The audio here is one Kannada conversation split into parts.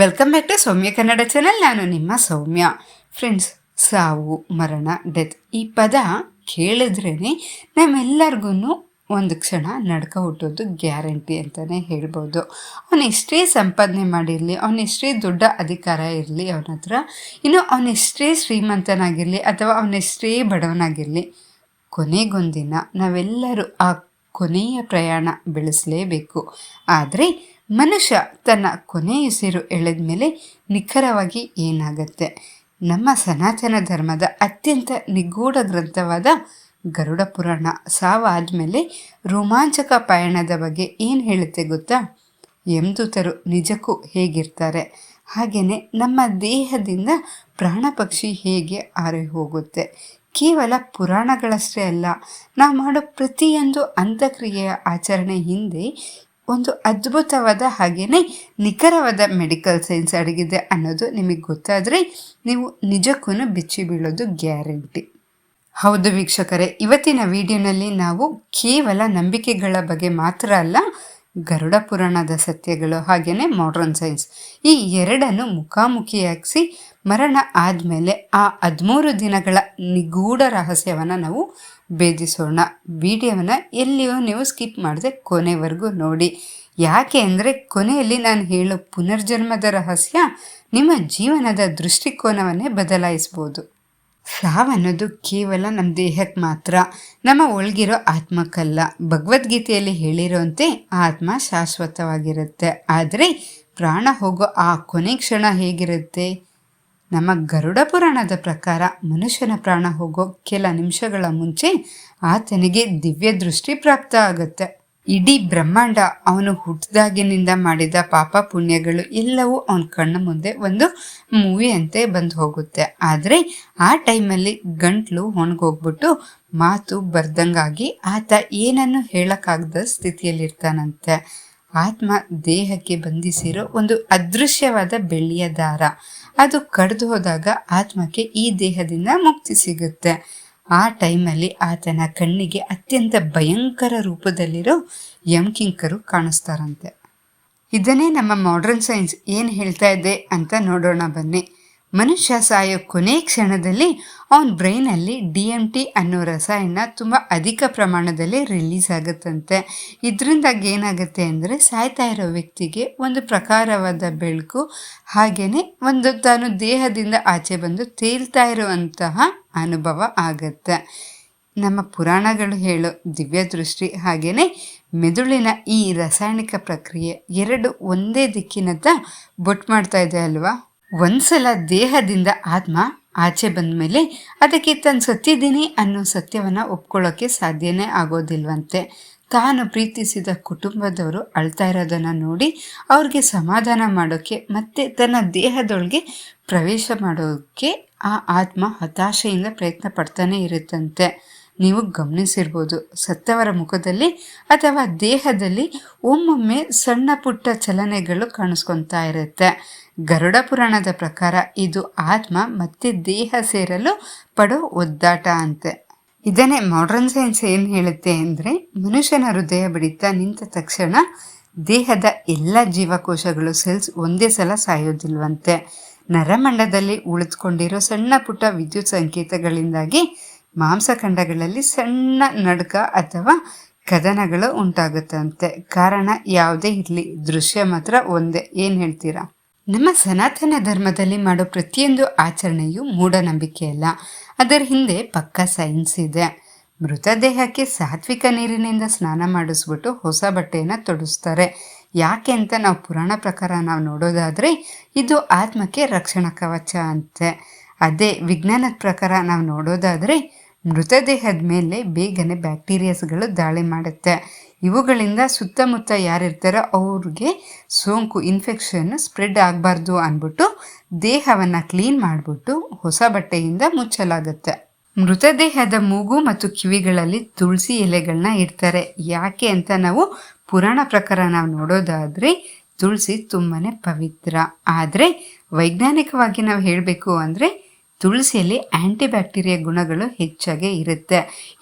Welcome back to Soumya Kannada channel. ನಾನು ನಿಮ್ಮ ಸೌಮ್ಯ. ಫ್ರೆಂಡ್ಸ್, ಸಾವು, ಮರಣ, ಡೆತ್ ಈ ಪದ ಕೇಳಿದ್ರೇ ನಮ್ಮೆಲ್ಲರಿಗೂ ಒಂದು ಕ್ಷಣ ನಡ್ಕ ಹುಟ್ಟೋದು ಗ್ಯಾರಂಟಿ ಅಂತಲೇ ಹೇಳ್ಬೋದು. ಅವನೆಷ್ಟೇ ಸಂಪಾದನೆ ಮಾಡಿರಲಿ, ಅವನೆಷ್ಟೇ ದೊಡ್ಡ ಅಧಿಕಾರ ಇರಲಿ ಅವನ ಹತ್ರ, ಇನ್ನು ಅವನೆಷ್ಟೇ ಶ್ರೀಮಂತನಾಗಿರಲಿ ಅಥವಾ ಅವನೆಷ್ಟೇ ಬಡವನಾಗಿರಲಿ, ಕೊನೆಗೊಂದಿನ ನಾವೆಲ್ಲರೂ ಆ ಕೊನೆಯ ಪ್ರಯಾಣ ಬೆಳೆಸಲೇಬೇಕು. ಆದರೆ ಮನುಷ್ಯ ತನ್ನ ಕೊನೆಯುಸಿರು ಎಳೆದ ಮೇಲೆ ನಿಖರವಾಗಿ ಏನಾಗತ್ತೆ? ನಮ್ಮ ಸನಾತನ ಧರ್ಮದ ಅತ್ಯಂತ ನಿಗೂಢ ಗ್ರಂಥವಾದ ಗರುಡ ಪುರಾಣ ಸಾವಾದಮೇಲೆ ರೋಮಾಂಚಕ ಪಯಣದ ಬಗ್ಗೆ ಏನು ಹೇಳುತ್ತೆ ಗೊತ್ತಾ? ಯಮದೂತರು ನಿಜಕ್ಕೂ ಹೇಗಿರ್ತಾರೆ, ಹಾಗೆಯೇ ನಮ್ಮ ದೇಹದಿಂದ ಪ್ರಾಣ ಪಕ್ಷಿ ಹೇಗೆ ಹಾರಿ ಹೋಗುತ್ತೆ. ಕೇವಲ ಪುರಾಣಗಳಷ್ಟೇ ಅಲ್ಲ, ನಾವು ಮಾಡೋ ಪ್ರತಿಯೊಂದು ಅಂತ್ಯಕ್ರಿಯೆಯ ಆಚರಣೆ ಹಿಂದೆ ಒಂದು ಅದ್ಭುತವಾದ ಹಾಗೆಯೇ ನಿಖರವಾದ ಮೆಡಿಕಲ್ ಸೈನ್ಸ್ ಅಡಗಿದೆ ಅನ್ನೋದು ನಿಮಗೆ ಗೊತ್ತಾದರೆ ನೀವು ನಿಜಕ್ಕೂ ಬೆಚ್ಚಿ ಬೀಳೋದು ಗ್ಯಾರಂಟಿ. ಹೌದು ವೀಕ್ಷಕರೇ, ಇವತ್ತಿನ ವಿಡಿಯೋನಲ್ಲಿ ನಾವು ಕೇವಲ ನಂಬಿಕೆಗಳ ಬಗ್ಗೆ ಮಾತ್ರ ಅಲ್ಲ, ಗರುಡ ಪುರಾಣದ ಸತ್ಯಗಳು ಹಾಗೆಯೇ ಮಾಡರ್ನ್ ಸೈನ್ಸ್ ಈ ಎರಡನ್ನು ಮುಖಾಮುಖಿಯಾಗಿಸಿ ಮರಣ ಆದಮೇಲೆ ಆ 13 ದಿನಗಳ ನಿಗೂಢ ರಹಸ್ಯವನ್ನು ನಾವು ಭೇದಿಸೋಣ. ವಿಡಿಯೋವನ್ನು ಎಲ್ಲಿಯೂ ನೀವು ಸ್ಕಿಪ್ ಮಾಡದೆ ಕೊನೆವರೆಗೂ ನೋಡಿ. ಯಾಕೆ ಅಂದರೆ ಕೊನೆಯಲ್ಲಿ ನಾನು ಹೇಳೋ ಪುನರ್ಜನ್ಮದ ರಹಸ್ಯ ನಿಮ್ಮ ಜೀವನದ ದೃಷ್ಟಿಕೋನವನ್ನೇ ಬದಲಾಯಿಸ್ಬೋದು. ಸಾವನ್ನೋದು ಕೇವಲ ನಮ್ಮ ದೇಹಕ್ಕೆ ಮಾತ್ರ, ನಮ್ಮ ಒಳಗಿರೋ ಆತ್ಮಕ್ಕಲ್ಲ. ಭಗವದ್ಗೀತೆಯಲ್ಲಿ ಹೇಳಿರೋಂತೆ ಆತ್ಮ ಶಾಶ್ವತವಾಗಿರುತ್ತೆ. ಆದರೆ ಪ್ರಾಣ ಹೋಗೋ ಆ ಕೊನೆ ಕ್ಷಣ ಹೇಗಿರುತ್ತೆ? ನಮ್ಮ ಗರುಡ ಪುರಾಣದ ಪ್ರಕಾರ ಮನುಷ್ಯನ ಪ್ರಾಣ ಹೋಗೋ ಕೆಲ ನಿಮಿಷಗಳ ಮುಂಚೆ ಆತನಿಗೆ ದಿವ್ಯ ದೃಷ್ಟಿ ಪ್ರಾಪ್ತ ಆಗುತ್ತೆ. ಇಡೀ ಬ್ರಹ್ಮಾಂಡ ಅವನು ಹುಟ್ಟಿದಾಗಿನಿಂದ ಮಾಡಿದ ಪಾಪ ಪುಣ್ಯಗಳು ಎಲ್ಲವೂ ಅವನ ಕಣ್ಣು ಮುಂದೆ ಒಂದು ಮೂವಿಯಂತೆ ಬಂದು ಹೋಗುತ್ತೆ. ಆದರೆ ಆ ಟೈಮಲ್ಲಿ ಗಂಟ್ಲು ಒಣಗೋಗ್ಬಿಟ್ಟು ಮಾತು ಬರ್ದಂಗಾಗಿ ಆತ ಏನನ್ನು ಹೇಳಕ್ಕಾಗದ ಸ್ಥಿತಿಯಲ್ಲಿರ್ತಾನಂತೆ. ಆತ್ಮ ದೇಹಕ್ಕೆ ಬಂಧಿಸಿರೋ ಒಂದು ಅದೃಶ್ಯವಾದ ಬೆಳ್ಳಿಯ ದಾರ, ಅದು ಕಡ್ದು ಹೋದಾಗ ಆತ್ಮಕ್ಕೆ ಈ ದೇಹದಿಂದ ಮುಕ್ತಿ ಸಿಗುತ್ತೆ. ಆ ಟೈಮಲ್ಲಿ ಆತನ ಕಣ್ಣಿಗೆ ಅತ್ಯಂತ ಭಯಂಕರ ರೂಪದಲ್ಲಿರೋ ಯಮಕಿಂಕರು ಕಾಣಿಸ್ತಾರಂತೆ. ಇದನ್ನೇ ನಮ್ಮ ಮಾಡರ್ನ್ ಸೈನ್ಸ್ ಏನು ಹೇಳ್ತಾ ಇದೆ ಅಂತ ನೋಡೋಣ ಬನ್ನಿ. ಮನುಷ್ಯ ಸಾಯೋ ಕೊನೆ ಕ್ಷಣದಲ್ಲಿ ಅವನ ಬ್ರೈನಲ್ಲಿ DMT ಅನ್ನೋ ರಸಾಯನ ತುಂಬ ಅಧಿಕ ಪ್ರಮಾಣದಲ್ಲಿ ರಿಲೀಸ್ ಆಗುತ್ತಂತೆ. ಇದರಿಂದಾಗಿ ಏನಾಗುತ್ತೆ ಅಂದರೆ ಸಾಯ್ತಾ ಇರೋ ವ್ಯಕ್ತಿಗೆ ಒಂದು ಪ್ರಕಾರವಾದ ಬೆಳಕು ಹಾಗೆಯೇ ಒಂದು ತಾನು ದೇಹದಿಂದ ಆಚೆ ಬಂದು ತೇಲ್ತಾ ಇರುವಂತಹ ಅನುಭವ ಆಗುತ್ತೆ. ನಮ್ಮ ಪುರಾಣಗಳು ಹೇಳೋ ದಿವ್ಯ ದೃಷ್ಟಿ ಹಾಗೆಯೇ ಮೆದುಳಿನ ಈ ರಾಸಾಯನಿಕ ಪ್ರಕ್ರಿಯೆ ಎರಡು ಒಂದೇ ದಿಕ್ಕಿನತ್ತ ಬೊಟ್ಟು ಮಾಡ್ತಾ ಇದೆ ಅಲ್ವಾ? ಒಂದ್ಸಲ ದೇಹದಿಂದ ಆತ್ಮ ಆಚೆ ಬಂದ ಮೇಲೆ ಅದಕ್ಕೆ ತಾನು ಸತ್ತಿದ್ದೀನಿ ಅನ್ನೋ ಸತ್ಯವನ್ನು ಒಪ್ಕೊಳ್ಳೋಕ್ಕೆ ಸಾಧ್ಯನೇ ಆಗೋದಿಲ್ವಂತೆ. ತಾನು ಪ್ರೀತಿಸಿದ ಕುಟುಂಬದವರು ಅಳ್ತಾ ಇರೋದನ್ನು ನೋಡಿ ಅವ್ರಿಗೆ ಸಮಾಧಾನ ಮಾಡೋಕ್ಕೆ ಮತ್ತೆ ತನ್ನ ದೇಹದೊಳಗೆ ಪ್ರವೇಶ ಮಾಡೋಕ್ಕೆ ಆ ಆತ್ಮ ಹತಾಶೆಯಿಂದ ಪ್ರಯತ್ನ ಪಡ್ತಾನೆ ಇರುತ್ತಂತೆ. ನೀವು ಗಮನಿಸಿರ್ಬೋದು, ಸತ್ತವರ ಮುಖದಲ್ಲಿ ಅಥವಾ ದೇಹದಲ್ಲಿ ಒಮ್ಮೊಮ್ಮೆ ಸಣ್ಣ ಪುಟ್ಟ ಚಲನೆಗಳು ಕಾಣಿಸ್ಕೊತಾ ಇರುತ್ತೆ. ಗರುಡ ಪುರಾಣದ ಪ್ರಕಾರ ಇದು ಆತ್ಮ ಮತ್ತೆ ದೇಹ ಸೇರಲು ಪಡೋ ಒದ್ದಾಟ ಅಂತೆ. ಇದನ್ನೇ ಮಾಡರ್ನ್ ಸೈನ್ಸ್ ಏನು ಹೇಳುತ್ತೆ ಅಂದರೆ, ಮನುಷ್ಯನ ಹೃದಯ ಬಡಿತ ನಿಂತ ತಕ್ಷಣ ದೇಹದ ಎಲ್ಲ ಜೀವಕೋಶಗಳು ಸೆಲ್ಸ್ ಒಂದೇ ಸಲ ಸಾಯೋದಿಲ್ವಂತೆ. ನರಮಂಡದಲ್ಲಿ ಉಳಿದುಕೊಂಡಿರೋ ಸಣ್ಣ ಪುಟ್ಟ ವಿದ್ಯುತ್ ಸಂಕೇತಗಳಿಂದಾಗಿ ಮಾಂಸಖಂಡಗಳಲ್ಲಿ ಸಣ್ಣ ನಡುಕ ಅಥವಾ ಕದನಗಳು ಉಂಟಾಗುತ್ತಂತೆ. ಕಾರಣ ಯಾವುದೇ ಇರಲಿ, ದೃಶ್ಯ ಮಾತ್ರ ಒಂದೇ. ಏನು ಹೇಳ್ತೀರಾ? ನಮ್ಮ ಸನಾತನ ಧರ್ಮದಲ್ಲಿ ಮಾಡೋ ಪ್ರತಿಯೊಂದು ಆಚರಣೆಯು ಮೂಢನಂಬಿಕೆಯಲ್ಲ, ಅದರ ಹಿಂದೆ ಪಕ್ಕಾ ಸೈನ್ಸ್ ಇದೆ. ಮೃತದೇಹಕ್ಕೆ ಸಾತ್ವಿಕ ನೀರಿನಿಂದ ಸ್ನಾನ ಮಾಡಿಸ್ಬಿಟ್ಟು ಹೊಸ ಬಟ್ಟೆಯನ್ನು ತೊಡಿಸ್ತಾರೆ. ಯಾಕೆ ಅಂತ ನಾವು ಪುರಾಣ ಪ್ರಕಾರ ನಾವು ನೋಡೋದಾದರೆ ಇದು ಆತ್ಮಕ್ಕೆ ರಕ್ಷಣಾ ಕವಚ ಅಂತೆ. ಅದೇ ವಿಜ್ಞಾನದ ಪ್ರಕಾರ ನಾವು ನೋಡೋದಾದರೆ ಮೃತದೇಹದ ಮೇಲೆ ಬೇಗನೆ ಬ್ಯಾಕ್ಟೀರಿಯಾಸ್ಗಳು ದಾಳಿ ಮಾಡುತ್ತೆ. ಇವುಗಳಿಂದ ಸುತ್ತಮುತ್ತ ಯಾರಿರ್ತಾರೋ ಅವ್ರಿಗೆ ಸೋಂಕು ಇನ್ಫೆಕ್ಷನ್ ಸ್ಪ್ರೆಡ್ ಆಗಬಾರ್ದು ಅಂದ್ಬಿಟ್ಟು ದೇಹವನ್ನು ಕ್ಲೀನ್ ಮಾಡಿಬಿಟ್ಟು ಹೊಸ ಬಟ್ಟೆಯಿಂದ ಮುಚ್ಚಲಾಗುತ್ತೆ. ಮೃತದೇಹದ ಮೂಗು ಮತ್ತು ಕಿವಿಗಳಲ್ಲಿ ತುಳಸಿ ಎಲೆಗಳನ್ನ ಇಡ್ತಾರೆ. ಯಾಕೆ ಅಂತ ನಾವು ಪುರಾಣ ಪ್ರಕಾರ ನಾವು ನೋಡೋದಾದರೆ ತುಳಸಿ ತುಂಬಾ ಪವಿತ್ರ. ಆದರೆ ವೈಜ್ಞಾನಿಕವಾಗಿ ನಾವು ಹೇಳಬೇಕು ಅಂದರೆ ತುಳಸಿಯಲ್ಲಿ ಆ್ಯಂಟಿಬ್ಯಾಕ್ಟೀರಿಯಾ ಗುಣಗಳು ಹೆಚ್ಚಾಗೇ ಇರುತ್ತೆ.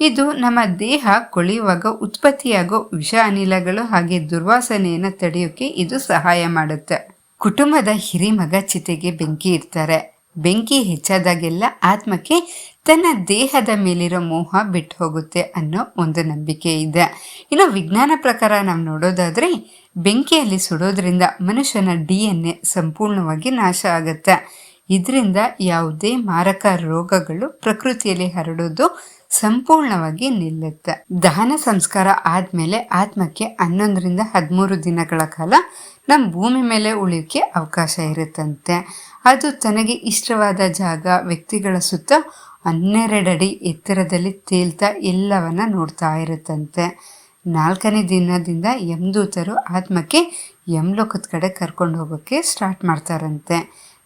ಇದು ನಮ್ಮ ದೇಹ ಕೊಳೆಯುವಾಗ ಉತ್ಪತ್ತಿಯಾಗೋ ವಿಷ ಅನಿಲಗಳು ಹಾಗೆ ದುರ್ವಾಸನೆಯನ್ನು ತಡೆಯೋಕ್ಕೆ ಇದು ಸಹಾಯ ಮಾಡುತ್ತೆ. ಕುಟುಂಬದ ಹಿರಿಮಗ ಚಿತೆಗೆ ಬೆಂಕಿ ಇಡ್ತಾರೆ. ಬೆಂಕಿ ಹೆಚ್ಚಾದಾಗೆಲ್ಲ ಆತ್ಮಕ್ಕೆ ತನ್ನ ದೇಹದ ಮೇಲಿರೋ ಮೋಹ ಬಿಟ್ಟು ಹೋಗುತ್ತೆ ಅನ್ನೋ ಒಂದು ನಂಬಿಕೆ ಇದೆ. ಇನ್ನು ವಿಜ್ಞಾನ ಪ್ರಕಾರ ನಾವು ನೋಡೋದಾದ್ರೆ ಬೆಂಕಿಯಲ್ಲಿ ಸುಡೋದ್ರಿಂದ ಮನುಷ್ಯನ DNA ಸಂಪೂರ್ಣವಾಗಿ ನಾಶ ಆಗುತ್ತೆ. ಇದರಿಂದ ಯಾವುದೇ ಮಾರಕ ರೋಗಗಳು ಪ್ರಕೃತಿಯಲ್ಲಿ ಹರಡೋದು ಸಂಪೂರ್ಣವಾಗಿ ನಿಲ್ಲುತ್ತೆ. ದಹನ ಸಂಸ್ಕಾರ ಆದ್ಮೇಲೆ ಆತ್ಮಕ್ಕೆ 11ರಿಂದ 13 ದಿನಗಳ ಕಾಲ ನಮ್ಮ ಭೂಮಿ ಮೇಲೆ ಉಳಿಯೋಕ್ಕೆ ಅವಕಾಶ ಇರುತ್ತಂತೆ. ಅದು ತನಗೆ ಇಷ್ಟವಾದ ಜಾಗ, ವ್ಯಕ್ತಿಗಳ ಸುತ್ತ 12 ಅಡಿ ಎತ್ತರದಲ್ಲಿ ತೇಲ್ತಾ ಎಲ್ಲವನ್ನ ನೋಡ್ತಾ ಇರುತ್ತಂತೆ. 4ನೇ ದಿನದಿಂದ ಯಮದೂತರು ಆತ್ಮಕ್ಕೆ ಯಮಲೋಕದ ಕಡೆ ಕರ್ಕೊಂಡು ಹೋಗೋಕ್ಕೆ ಸ್ಟಾರ್ಟ್ ಮಾಡ್ತಾರಂತೆ.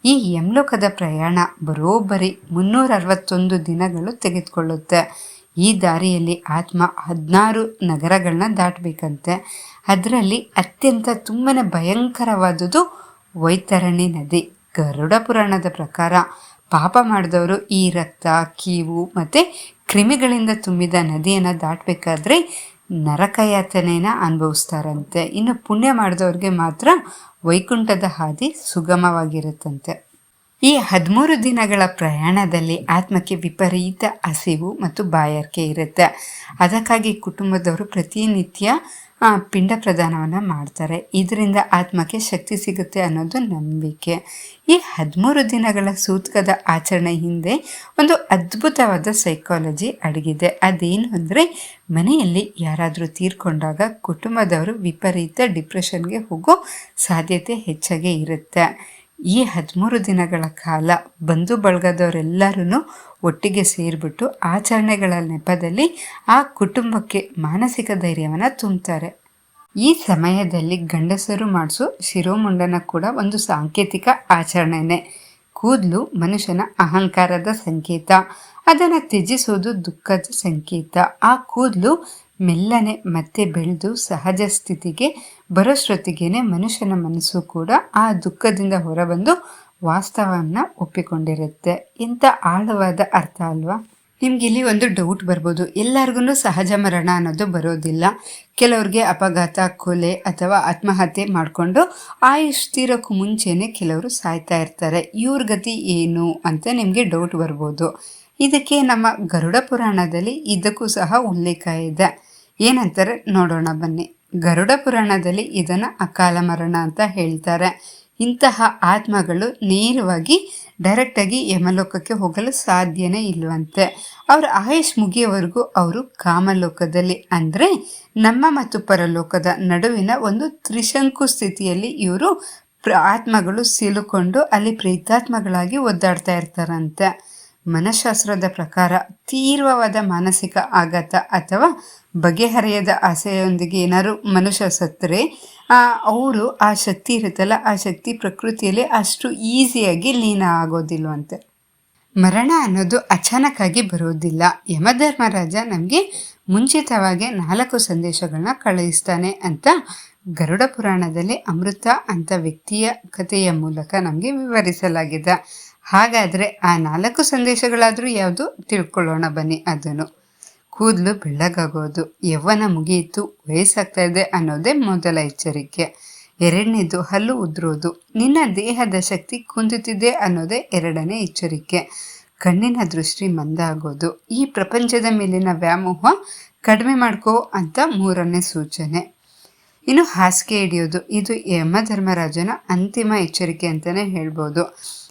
ಈ ಯಮಲೋಕದ ಪ್ರಯಾಣ ಬರೋಬ್ಬರಿ 361 ದಿನಗಳು ತೆಗೆದುಕೊಳ್ಳುತ್ತೆ. ಈ ದಾರಿಯಲ್ಲಿ ಆತ್ಮ 16 ನಗರಗಳನ್ನ ದಾಟಬೇಕಂತೆ. ಅದರಲ್ಲಿ ಅತ್ಯಂತ ತುಂಬನೇ ಭಯಂಕರವಾದುದು ವೈತರಣಿ ನದಿ. ಗರುಡ ಪುರಾಣದ ಪ್ರಕಾರ ಪಾಪ ಮಾಡಿದವರು ಈ ರಕ್ತ, ಕೀವು ಮತ್ತು ಕ್ರಿಮಿಗಳಿಂದ ತುಂಬಿದ ನದಿಯನ್ನು ದಾಟಬೇಕಾದ್ರೆ ನರಕಯಾತನೆಯನ್ನು ಅನುಭವಿಸ್ತಾರಂತೆ. ಇನ್ನು ಪುಣ್ಯ ಮಾಡಿದವ್ರಿಗೆ ಮಾತ್ರ ವೈಕುಂಠದ ಹಾದಿ ಸುಗಮವಾಗಿರುತ್ತಂತೆ. ಈ 13 ದಿನಗಳ ಪ್ರಯಾಣದಲ್ಲಿ ಆತ್ಮಕ್ಕೆ ವಿಪರೀತ ಹಸಿವು ಮತ್ತು ಬಾಯಾರಿಕೆ ಇರುತ್ತೆ. ಅದಕ್ಕಾಗಿ ಕುಟುಂಬದವರು ಪ್ರತಿನಿತ್ಯ ಪಿಂಡ ಪ್ರದಾನವನ್ನು ಮಾಡ್ತಾರೆ. ಇದರಿಂದ ಆತ್ಮಕ್ಕೆ ಶಕ್ತಿ ಸಿಗುತ್ತೆ ಅನ್ನೋದು ನಂಬಿಕೆ. ಈ 13 ದಿನಗಳ ಸೂತಕದ ಆಚರಣೆ ಹಿಂದೆ ಒಂದು ಅದ್ಭುತವಾದ ಸೈಕಾಲಜಿ ಅಡಗಿದೆ. ಅದೇನು ಅಂದರೆ, ಮನೆಯಲ್ಲಿ ಯಾರಾದರೂ ತೀರ್ಕೊಂಡಾಗ ಕುಟುಂಬದವರು ವಿಪರೀತ ಡಿಪ್ರೆಷನ್ಗೆ ಹೋಗೋ ಸಾಧ್ಯತೆ ಹೆಚ್ಚಾಗೇ ಇರುತ್ತೆ. ಈ 13 ದಿನಗಳ ಕಾಲ ಬಂಧು ಬಳಗದವರೆಲ್ಲರೂ ಒಟ್ಟಿಗೆ ಸೇರಿಬಿಟ್ಟು ಆಚರಣೆಗಳ ನೆಪದಲ್ಲಿ ಆ ಕುಟುಂಬಕ್ಕೆ ಮಾನಸಿಕ ಧೈರ್ಯವನ್ನು ತುಂಬ್ತಾರೆ. ಈ ಸಮಯದಲ್ಲಿ ಗಂಡಸರು ಮಾಡಿಸೋ ಶಿರೋಮುಂಡನ ಕೂಡ ಒಂದು ಸಾಂಕೇತಿಕ ಆಚರಣೆನೇ. ಕೂದಲು ಮನುಷ್ಯನ ಅಹಂಕಾರದ ಸಂಕೇತ, ಅದನ್ನು ತ್ಯಜಿಸೋದು ದುಃಖದ ಸಂಕೇತ. ಆ ಕೂದಲು ಮೆಲ್ಲನೆ ಮತ್ತೆ ಬೆಳೆದು ಸಹಜ ಸ್ಥಿತಿಗೆ ಬರೋಷ್ಟೊತ್ತಿಗೇನೆ ಮನುಷ್ಯನ ಮನಸ್ಸು ಕೂಡ ಆ ದುಃಖದಿಂದ ಹೊರಬಂದು ವಾಸ್ತವವನ್ನು ಒಪ್ಪಿಕೊಂಡಿರುತ್ತೆ. ಇಂಥ ಆಳವಾದ ಅರ್ಥ ಅಲ್ವಾ? ನಿಮ್ಗೆ ಇಲ್ಲಿ ಒಂದು ಡೌಟ್ ಬರ್ಬೋದು, ಎಲ್ಲರಿಗೂ ಸಹಜ ಮರಣ ಅನ್ನೋದು ಬರೋದಿಲ್ಲ. ಕೆಲವ್ರಿಗೆ ಅಪಘಾತ, ಕೊಲೆ ಅಥವಾ ಆತ್ಮಹತ್ಯೆ ಮಾಡಿಕೊಂಡು ಆಯುಷ್ ತೀರೋಕ್ಕೂ ಮುಂಚೆನೆ ಕೆಲವರು ಸಾಯ್ತಾ ಇರ್ತಾರೆ. ಇವ್ರ ಗತಿ ಏನು ಅಂತ ನಿಮಗೆ ಡೌಟ್ ಬರ್ಬೋದು. ಇದಕ್ಕೆ ನಮ್ಮ ಗರುಡ ಪುರಾಣದಲ್ಲಿ ಇದಕ್ಕೂ ಸಹ ಉಲ್ಲೇಖ ಇದೆ. ಏನಂತಾರೆ ನೋಡೋಣ ಬನ್ನಿ. ಗರುಡ ಪುರಾಣದಲ್ಲಿ ಇದನ್ನು ಅಕಾಲ ಮರಣ ಅಂತ ಹೇಳ್ತಾರೆ. ಇಂತಹ ಆತ್ಮಗಳು ನೇರವಾಗಿ ಡೈರೆಕ್ಟಾಗಿ ಯಮಲೋಕಕ್ಕೆ ಹೋಗಲು ಸಾಧ್ಯನೇ ಇಲ್ಲವಂತೆ. ಅವರ ಆಯುಷ್ ಮುಗಿಯೋವರೆಗೂ ಅವರು ಕಾಮಲೋಕದಲ್ಲಿ, ಅಂದರೆ ನಮ್ಮ ಮತ್ತು ಪರಲೋಕದ ನಡುವಿನ ಒಂದು ತ್ರಿಶಂಕು ಸ್ಥಿತಿಯಲ್ಲಿ ಇವರು ಆತ್ಮಗಳು ಸಿಲುಕೊಂಡು ಅಲ್ಲಿ ಪ್ರೇತಾತ್ಮಗಳಾಗಿ ಒದ್ದಾಡ್ತಾ ಇರ್ತಾರಂತೆ. ಮನಃಶಾಸ್ತ್ರದ ಪ್ರಕಾರ ತೀವ್ರವಾದ ಮಾನಸಿಕ ಆಘಾತ ಅಥವಾ ಬಗೆಹರೆಯದ ಆಸೆಯೊಂದಿಗೆ ಏನಾದ್ರು ಮನುಷ್ಯ ಸತ್ತರೆ ಅವರು ಆ ಶಕ್ತಿ ಇರುತ್ತಲ್ಲ, ಆ ಶಕ್ತಿ ಪ್ರಕೃತಿಯಲ್ಲಿ ಅಷ್ಟು ಈಸಿಯಾಗಿ ಲೀನ ಆಗೋದಿಲ್ವಂತೆ. ಮರಣ ಅನ್ನೋದು ಅಚಾನಕ್ಕಾಗಿ ಬರೋದಿಲ್ಲ. ಯಮಧರ್ಮರಾಜ ನಮಗೆ ಮುಂಚಿತವಾಗಿ 4 ಸಂದೇಶಗಳನ್ನ ಕಳುಹಿಸ್ತಾನೆ ಅಂತ ಗರುಡ ಪುರಾಣದಲ್ಲಿ ಅಮೃತ ಅಂತ ವ್ಯಕ್ತಿಯ ಕಥೆಯ ಮೂಲಕ ನಮಗೆ ವಿವರಿಸಲಾಗಿದೆ. ಹಾಗಾದರೆ ಆ 4 ಸಂದೇಶಗಳಾದರೂ ಯಾವುದು ತಿಳ್ಕೊಳ್ಳೋಣ ಬನ್ನಿ. ಅದನ್ನು ಕೂದಲು ಬೆಳ್ಳಗಾಗೋದು, ಯೌವನ ಮುಗಿಯಿತು, ವಯಸ್ಸಾಗ್ತಾ ಇದೆ ಅನ್ನೋದೇ ಮೊದಲ ಎಚ್ಚರಿಕೆ. 2ನೇದು ಹಲ್ಲು ಉದುರೋದು, ನಿನ್ನ ದೇಹದ ಶಕ್ತಿ ಕುಂದುತ್ತಿದೆ ಅನ್ನೋದೇ 2ನೇ ಎಚ್ಚರಿಕೆ. ಕಣ್ಣಿನ ದೃಷ್ಟಿ ಮಂದ ಆಗೋದು, ಈ ಪ್ರಪಂಚದ ಮೇಲಿನ ವ್ಯಾಮೋಹ ಕಡಿಮೆ ಮಾಡ್ಕೋ ಅಂತ 3ನೇ ಸೂಚನೆ. ಇನ್ನು ಹಾಸಿಗೆ ಹಿಡಿಯೋದು, ಇದು ಯಮಧರ್ಮರಾಜನ ಅಂತಿಮ ಎಚ್ಚರಿಕೆ ಅಂತಲೇ ಹೇಳ್ಬೋದು.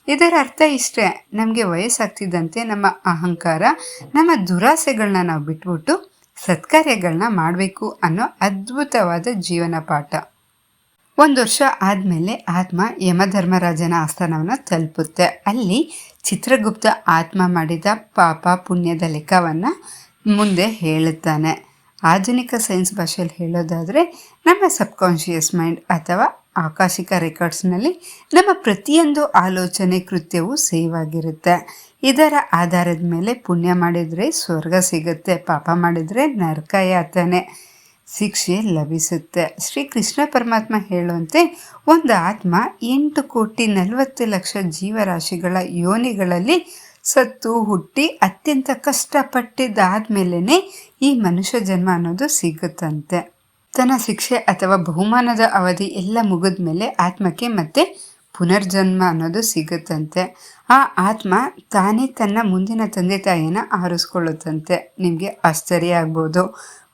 ಇದರ ಅರ್ಥ ಇಷ್ಟೇ, ನಮಗೆ ವಯಸ್ಸಾಗ್ತಿದ್ದಂತೆ ನಮ್ಮ ಅಹಂಕಾರ, ನಮ್ಮ ದುರಾಸೆಗಳನ್ನ ನಾವು ಬಿಟ್ಬಿಟ್ಟು ಸತ್ಕಾರ್ಯಗಳನ್ನ ಮಾಡಬೇಕು ಅನ್ನೋ ಅದ್ಭುತವಾದ ಜೀವನ ಪಾಠ. 1 ವರ್ಷ ಆದಮೇಲೆ ಆತ್ಮ ಯಮಧರ್ಮರಾಜನ ಆಸ್ಥಾನವನ್ನು ತಲುಪುತ್ತೆ. ಅಲ್ಲಿ ಚಿತ್ರಗುಪ್ತ ಆತ್ಮ ಮಾಡಿದ ಪಾಪ ಪುಣ್ಯದ ಲೆಕ್ಕವನ್ನು ಮುಂದೆ ಹೇಳುತ್ತಾನೆ. ಆಧುನಿಕ ಸೈನ್ಸ್ ಭಾಷೆಯಲ್ಲಿ ಹೇಳೋದಾದರೆ ನಮ್ಮ ಸಬ್ಕಾನ್ಷಿಯಸ್ ಮೈಂಡ್ ಅಥವಾ ಆಕಾಶಿಕ ರೆಕಾರ್ಡ್ಸ್ನಲ್ಲಿ ನಮ್ಮ ಪ್ರತಿಯೊಂದು ಆಲೋಚನೆ ಕೃತ್ಯವೂ ಸೇವ್ ಆಗಿರುತ್ತೆ. ಇದರ ಆಧಾರದ ಮೇಲೆ ಪುಣ್ಯ ಮಾಡಿದರೆ ಸ್ವರ್ಗ ಸಿಗುತ್ತೆ, ಪಾಪ ಮಾಡಿದರೆ ನರಕ ಯಾತನೆ ಶಿಕ್ಷೆ ಲಭಿಸುತ್ತೆ. ಶ್ರೀ ಕೃಷ್ಣ ಪರಮಾತ್ಮ ಹೇಳುವಂತೆ ಒಂದು ಆತ್ಮ 8,40,00,000 ಜೀವರಾಶಿಗಳ ಯೋನಿಗಳಲ್ಲಿ ಸತ್ತು ಹುಟ್ಟಿ ಅತ್ಯಂತ ಕಷ್ಟಪಟ್ಟಿದ್ದಾದ್ಮೇಲೆ ಈ ಮನುಷ್ಯ ಜನ್ಮ ಅನ್ನೋದು ಸಿಗುತ್ತಂತೆ. ತನ್ನ ಶಿಕ್ಷೆ ಅಥವಾ ಬಹುಮಾನದ ಅವಧಿ ಎಲ್ಲ ಮುಗಿದ ಮೇಲೆ ಆತ್ಮಕ್ಕೆ ಮತ್ತೆ ಪುನರ್ಜನ್ಮ ಅನ್ನೋದು ಸಿಗುತ್ತಂತೆ. ಆ ಆತ್ಮ ತಾನೇ ತನ್ನ ಮುಂದಿನ ತಂದೆ ತಾಯಿಯನ್ನು ಆರಿಸ್ಕೊಳ್ಳುತ್ತಂತೆ. ನಿಮಗೆ ಆಶ್ಚರ್ಯ ಆಗ್ಬೋದು.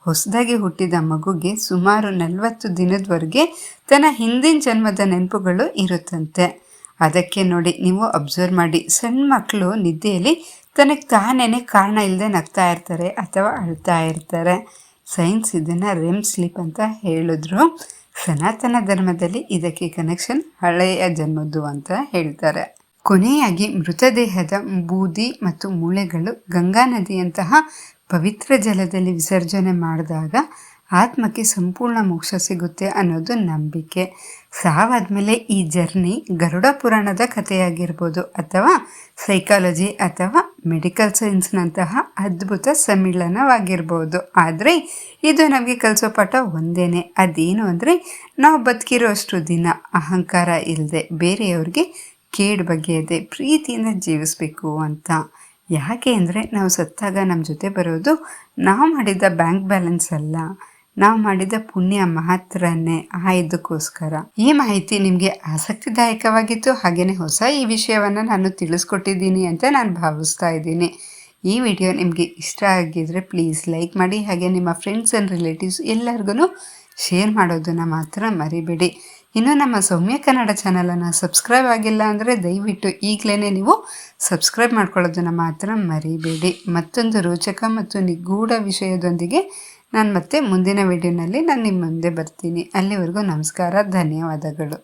ಹೊಸದಾಗಿ ಹುಟ್ಟಿದ ಮಗುಗೆ ಸುಮಾರು 40 ದಿನದವರೆಗೆ ತನ್ನ ಹಿಂದಿನ ಜನ್ಮದ ನೆನಪುಗಳು ಇರುತ್ತಂತೆ. ಅದಕ್ಕೆ ನೋಡಿ, ನೀವು ಅಬ್ಸರ್ವ್ ಮಾಡಿ, ಸಣ್ಣ ಮಕ್ಕಳು ನಿದ್ದೆಯಲ್ಲಿ ತನಗೆ ತಾನೇನೆ ಕಾರಣ ಇಲ್ಲದೆ ನಗ್ತಾ ಇರ್ತಾರೆ ಅಥವಾ ಅಳ್ತಾ ಇರ್ತಾರೆ. ಸೈನ್ಸ್ ಇದನ್ನು ರೆಮ್ ಸ್ಲೀಪ್ ಅಂತ ಹೇಳಿದ್ರು. ಸನಾತನ ಧರ್ಮದಲ್ಲಿ ಇದಕ್ಕೆ ಕನೆಕ್ಷನ್ ಹಳೆಯ ಜನ್ಮದ್ದು ಅಂತ ಹೇಳ್ತಾರೆ. ಕೊನೆಯಾಗಿ ಮೃತದೇಹದ ಬೂದಿ ಮತ್ತು ಮೂಳೆಗಳು ಗಂಗಾ ನದಿಯಂತಹ ಪವಿತ್ರ ಜಲದಲ್ಲಿ ವಿಸರ್ಜನೆ ಮಾಡಿದಾಗ ಆತ್ಮಕ್ಕೆ ಸಂಪೂರ್ಣ ಮೋಕ್ಷ ಸಿಗುತ್ತೆ ಅನ್ನೋದು ನಂಬಿಕೆ. ಸಾವಾದ್ಮೇಲೆ ಈ ಜರ್ನಿ ಗರುಡ ಪುರಾಣದ ಕಥೆಯಾಗಿರ್ಬೋದು ಅಥವಾ ಸೈಕಾಲಜಿ ಅಥವಾ ಮೆಡಿಕಲ್ ಸೈನ್ಸ್ನಂತಹ ಅದ್ಭುತ ಸಮ್ಮಿಳನವಾಗಿರ್ಬೋದು. ಆದರೆ ಇದು ನಮಗೆ ಕಲಿಸೋ ಪಾಠ ಒಂದೇ. ಅದೇನು ಅಂದರೆ ನಾವು ಬದುಕಿರೋ ಅಷ್ಟು ದಿನ ಅಹಂಕಾರ ಇಲ್ಲದೆ ಬೇರೆಯವ್ರಿಗೆ ಕೇಡು ಬಗೆಯದೆ ಪ್ರೀತಿಯಿಂದ ಜೀವಿಸಬೇಕು ಅಂತ. ಯಾಕೆ ಅಂದರೆ ನಾವು ಸತ್ತಾಗ ನಮ್ಮ ಜೊತೆ ಬರೋದು ನಾವು ಮಾಡಿದ ಬ್ಯಾಂಕ್ ಬ್ಯಾಲೆನ್ಸ್ ಅಲ್ಲ, ನಾವು ಮಾಡಿದ ಪುಣ್ಯ ಮಾತ್ರನೇ. ಇದಕ್ಕೋಸ್ಕರ ಈ ಮಾಹಿತಿ ನಿಮಗೆ ಆಸಕ್ತಿದಾಯಕವಾಗಿತ್ತು. ಹಾಗೆಯೇ ಹೊಸ ಈ ವಿಷಯವನ್ನು ನಾನು ತಿಳಿಸ್ಕೊಟ್ಟಿದ್ದೀನಿ ಅಂತ ನಾನು ಭಾವಿಸ್ತಾ ಇದ್ದೀನಿ. ಈ ವಿಡಿಯೋ ನಿಮಗೆ ಇಷ್ಟ ಆಗಿದ್ರೆ ಪ್ಲೀಸ್ ಲೈಕ್ ಮಾಡಿ. ಹಾಗೆ ನಿಮ್ಮ ಫ್ರೆಂಡ್ಸ್ ಆ್ಯಂಡ್ ರಿಲೇಟಿವ್ಸ್ ಎಲ್ಲರಿಗೂ ಶೇರ್ ಮಾಡೋದನ್ನು ಮಾತ್ರ ಮರಿಬೇಡಿ. ಇನ್ನು ನಮ್ಮ ಸೌಮ್ಯ ಕನ್ನಡ ಚಾನಲನ್ನು ಸಬ್ಸ್ಕ್ರೈಬ್ ಆಗಿಲ್ಲ ಅಂದರೆ ದಯವಿಟ್ಟು ಈಗಲೇ ನೀವು ಸಬ್ಸ್ಕ್ರೈಬ್ ಮಾಡ್ಕೊಳ್ಳೋದನ್ನು ಮಾತ್ರ ಮರಿಬೇಡಿ. ಮತ್ತೊಂದು ರೋಚಕ ಮತ್ತು ನಿಗೂಢ ವಿಷಯದೊಂದಿಗೆ ನಾನು ಮತ್ತೆ ಮುಂದಿನ ವಿಡಿಯೋನಲ್ಲಿ ನಾನು ನಿಮ್ಮ ಮುಂದೆ ಬರ್ತೀನಿ. ಅಲ್ಲಿವರೆಗೂ ನಮಸ್ಕಾರ, ಧನ್ಯವಾದಗಳು.